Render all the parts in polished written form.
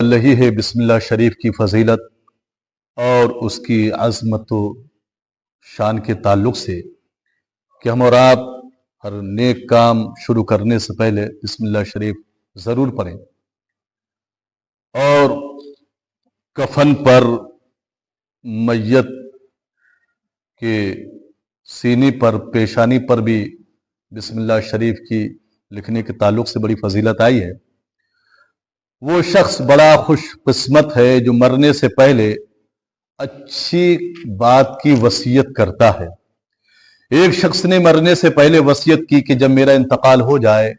रही है बिस्मिल्लाह शरीफ की फजीलत और उसकी अज़मत व शान के ताल्लुक से कि हम और आप हर नेक काम शुरू करने से पहले बिस्मिल्लाह शरीफ ज़रूर पढ़ें और कफन पर मैयत के सीने पर पेशानी पर भी बिस्मिल्लाह शरीफ की लिखने के ताल्लुक से बड़ी फजीलत आई है। वो शख्स बड़ा खुशकिस्मत है जो मरने से पहले अच्छी बात की वसीयत करता है। एक शख्स ने मरने से पहले वसीयत की कि जब मेरा इंतकाल हो जाए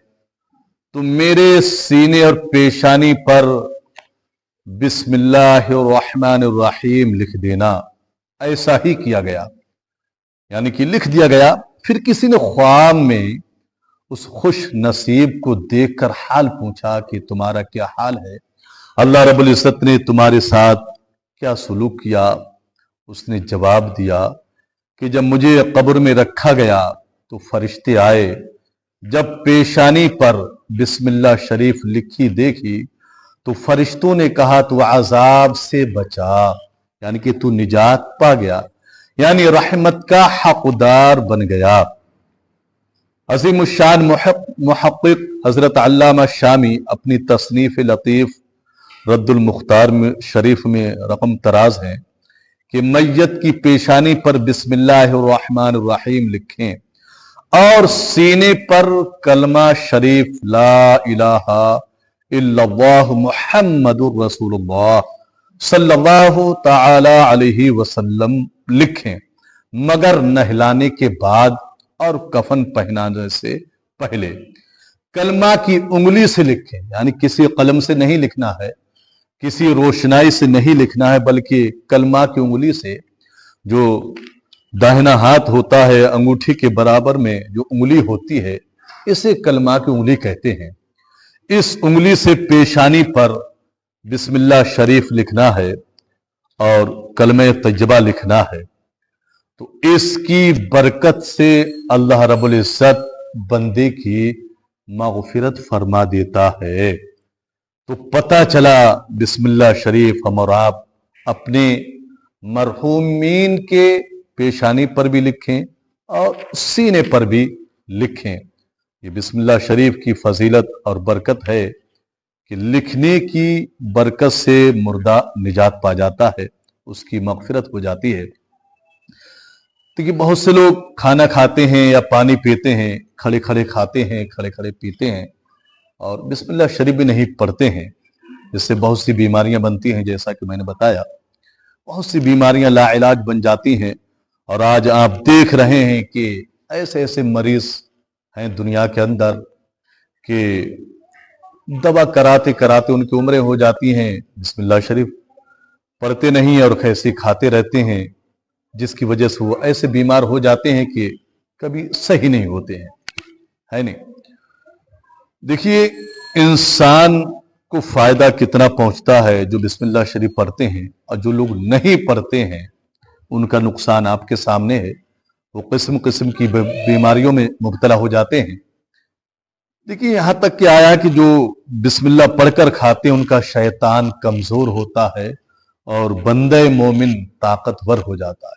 तो मेरे सीने और पेशानी पर बिस्मिल्लाहिर्रहमानिर्रहीम लिख देना। ऐसा ही किया गया, यानी कि लिख दिया गया। फिर किसी ने ख्वाब में उस खुश नसीब को देखकर हाल पूछा कि तुम्हारा क्या हाल है, अल्लाह रब्बुल इज्जत ने तुम्हारे साथ क्या सुलूक किया। उसने जवाब दिया कि जब मुझे कब्र में रखा गया तो फरिश्ते आए, जब पेशानी पर बिस्मिल्लाह शरीफ लिखी देखी तो फरिश्तों ने कहा तू अजाब से बचा, यानी कि तू निजात पा गया, यानी रहमत का हकदार बन गया। अजीम शान मुहक्किक हजरत अल्लामा शामी अपनी तसनीफ लतीफ रद्दुल मुख्तार में शरीफ में रकम तराज है कि मैयत की पेशानी पर बिस्मिल्लाहिर्रहमानिर्रहीम लिखें और सीने पर कलमा शरीफ ला इलाहा इल्लल्लाह मुहम्मदुर रसूलुल्लाह सल्लल्लाहु ताला अलैहि वसल्लम लिखें, मगर नहलाने के बाद और कफन पहनाने से पहले। कलमा की उंगली से लिखें, यानी किसी कलम से नहीं लिखना है, किसी रोशनाई से नहीं लिखना है, बल्कि कलमा की उंगली से। जो दाहिना हाथ होता है अंगूठी के बराबर में जो उंगली होती है, इसे कलमा की उंगली कहते हैं। इस उंगली से पेशानी पर बिस्मिल्लाह शरीफ लिखना है और कलमे तैयबा लिखना है। तो इसकी बरकत से अल्लाह रब्बुल इज्जत बंदे की मगफिरत फरमा देता है। तो पता चला बिस्मिल्लाह शरीफ हम और आप अपने मरहूमीन के पेशानी पर भी लिखें और सीने पर भी लिखें। ये बिस्मिल्लाह शरीफ की फजीलत और बरकत है कि लिखने की बरकत से मुर्दा निजात पा जाता है, उसकी मगफिरत हो जाती है। देखिए बहुत से लोग खाना खाते हैं या पानी पीते हैं, खड़े खड़े खाते हैं, खड़े खड़े पीते हैं और बिस्मिल्लाह शरीफ भी नहीं पढ़ते हैं, जिससे बहुत सी बीमारियां बनती हैं। जैसा कि मैंने बताया, बहुत सी बीमारियां लाइलाज बन जाती हैं और आज आप देख रहे हैं कि ऐसे ऐसे मरीज हैं दुनिया के अंदर कि दवा कराते कराते उनकी उम्रें हो जाती हैं, बिस्मिल्लाह शरीफ पढ़ते नहीं और कैसे खाते रहते हैं, जिसकी वजह से वो ऐसे बीमार हो जाते हैं कि कभी सही नहीं होते हैं, है नहीं। देखिए इंसान को फायदा कितना पहुंचता है जो बिस्मिल्लाह शरीफ पढ़ते हैं, और जो लोग नहीं पढ़ते हैं उनका नुकसान आपके सामने है। वो किस्म किस्म की बीमारियों में मुब्तला हो जाते हैं। देखिए यहां तक कि आया कि जो बिस्मिल्लाह पढ़कर खाते हैं उनका शैतान कमजोर होता है और बंदे मोमिन ताकतवर हो जाता है,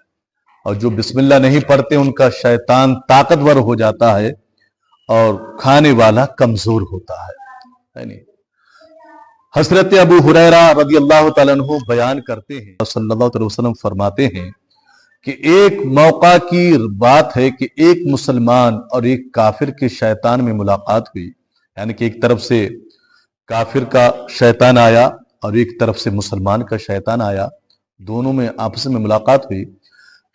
और जो बिस्मिल्लाह नहीं पढ़ते उनका शैतान ताकतवर हो जाता है और खाने वाला कमजोर होता है नहीं। हजरत अबू हुरैरा रज़ी अल्लाह तआला अन्हु बयान करते हैं, सल्लल्लाहु अलैहि वसल्लम फरमाते हैं कि एक मौका की बात है कि एक मुसलमान और एक काफिर के शैतान में मुलाकात हुई, यानी कि एक तरफ से काफिर का शैतान आया और एक तरफ से मुसलमान का शैतान आया, दोनों में आपस में मुलाकात हुई।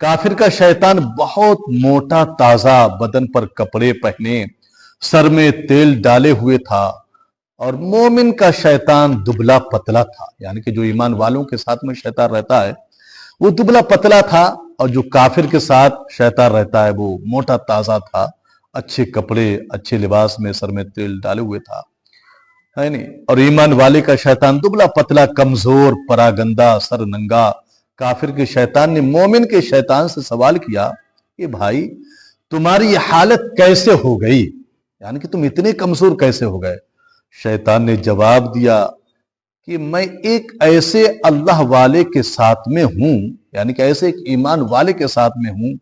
काफिर का शैतान बहुत मोटा ताजा, बदन पर कपड़े पहने, सर में तेल डाले हुए था, और मोमिन का शैतान दुबला पतला था, यानी कि जो ईमान वालों के साथ में शैतान रहता है वो दुबला पतला था, और जो काफिर के साथ शैतान रहता है वो मोटा ताजा था, अच्छे कपड़े अच्छे लिबास में, सर में तेल डाले हुए था, है नहीं। और ईमान वाले का शैतान दुबला पतला, कमजोर, परागंदा, सर नंगा। काफिर के शैतान ने मोमिन के शैतान से सवाल किया कि भाई तुम्हारी ये हालत कैसे हो गई, यानी कि तुम इतने कमजोर कैसे हो गए। शैतान ने जवाब दिया کہ میں ایک ایسے اللہ والے کے ساتھ میں ہوں، یعنی کہ ایسے ایک ایمان والے کے ساتھ میں ہوں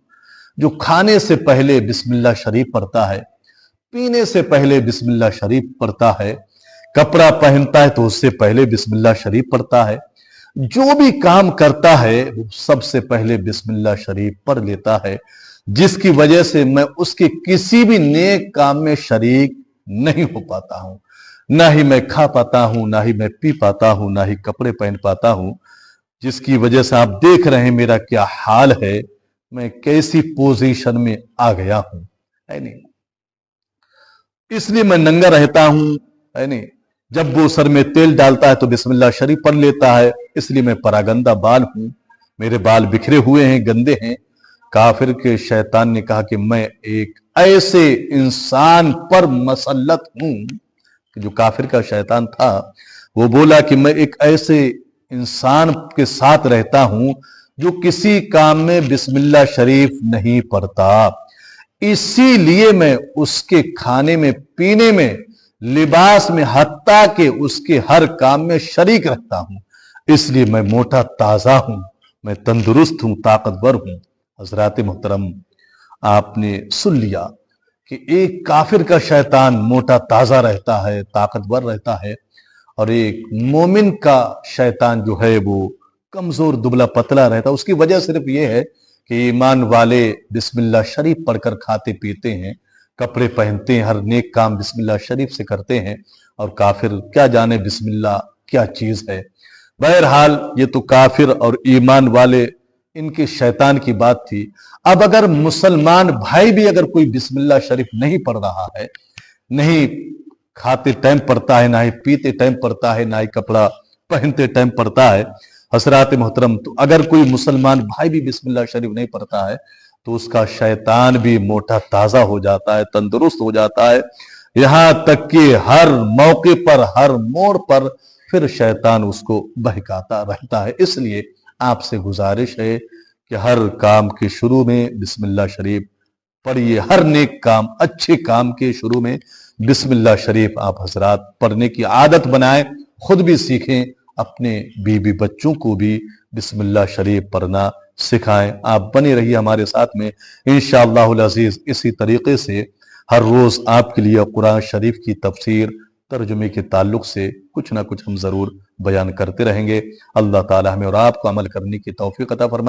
جو کھانے سے پہلے بسم اللہ شریف پڑھتا ہے، پینے سے پہلے بسم اللہ شریف پڑھتا ہے، کپڑا پہنتا ہے تو اس سے پہلے بسم اللہ شریف پڑھتا ہے، جو بھی کام کرتا ہے وہ سب سے پہلے بسم اللہ شریف پڑھ لیتا ہے، جس کی وجہ سے میں اس کے کسی بھی نیک کام میں شریک نہیں ہو پاتا ہوں، نہ ہی میں کھا پاتا ہوں، نہ ہی میں پی پاتا ہوں، نہ ہی کپڑے پہن پاتا ہوں، جس کی وجہ سے آپ دیکھ رہے ہیں میرا کیا حال ہے، میں کیسی پوزیشن میں آ گیا ہوں، ہے نہیں؟ اس لیے میں ننگا رہتا ہوں، ہے نہیں؟ جب وہ سر میں تیل ڈالتا ہے تو بسم اللہ شریف پڑھ لیتا ہے، اس لیے میں پراگندہ بال ہوں، میرے بال بکھرے ہوئے ہیں، گندے ہیں۔ کافر کے شیطان نے کہا کہ میں ایک ایسے انسان پر مسلط ہوں، کہ جو کافر کا شیطان تھا وہ بولا کہ میں ایک ایسے انسان کے ساتھ رہتا ہوں جو کسی کام میں بسم اللہ شریف نہیں پڑھتا، اسی لیے میں اس کے کھانے میں، پینے میں، لباس میں، حتیٰ کہ اس کے ہر کام میں شریک رہتا ہوں، اس لیے میں موٹا تازہ ہوں، میں تندرست ہوں، طاقتور ہوں۔ حضرات محترم، آپ نے سن لیا کہ ایک کافر کا شیطان موٹا تازہ رہتا ہے، طاقتور رہتا ہے، اور ایک مومن کا شیطان جو ہے وہ کمزور دبلا پتلا رہتا ہے۔ اس کی وجہ صرف یہ ہے کہ ایمان والے بسم اللہ شریف پڑھ کر کھاتے پیتے ہیں، کپڑے پہنتے ہیں، ہر نیک کام بسم اللہ شریف سے کرتے ہیں، اور کافر کیا جانے بسم اللہ کیا چیز ہے۔ بہرحال یہ تو کافر اور ایمان والے ان کے شیطان کی بات تھی۔ اب اگر مسلمان بھائی بھی اگر کوئی بسم اللہ شریف نہیں پڑھ رہا ہے، نہیں کھاتے ٹائم پڑھتا ہے، نہ ہی پیتے ٹائم پڑھتا ہے، نہ ہی کپڑا پہنتے ٹائم پڑھتا ہے، حضرات محترم، تو اگر کوئی مسلمان بھائی بھی بسم اللہ شریف نہیں پڑھتا ہے تو اس کا شیطان بھی موٹا تازہ ہو جاتا ہے، تندرست ہو جاتا ہے، یہاں تک کہ ہر موقع پر، ہر موڑ پر پھر شیطان اس کو بہکاتا رہتا ہے۔ اس لیے آپ سے گزارش ہے کہ ہر کام کے شروع میں بسم اللہ شریف پڑھیے، ہر نیک کام، اچھے کام کے شروع میں بسم اللہ شریف آپ حضرات پڑھنے کی عادت بنائیں، خود بھی سیکھیں، اپنے بیوی بچوں کو بھی بسم اللہ شریف پڑھنا سکھائیں۔ آپ بنے رہیے ہمارے ساتھ میں، انشاءاللہ العزیز اسی طریقے سے ہر روز آپ کے لیے قرآن شریف کی تفسیر، ترجمے کے تعلق سے کچھ نہ کچھ ہم ضرور بیان کرتے رہیں گے۔ اللہ تعالی ہمیں اور آپ کو عمل کرنے کی توفیق عطا فرمائے۔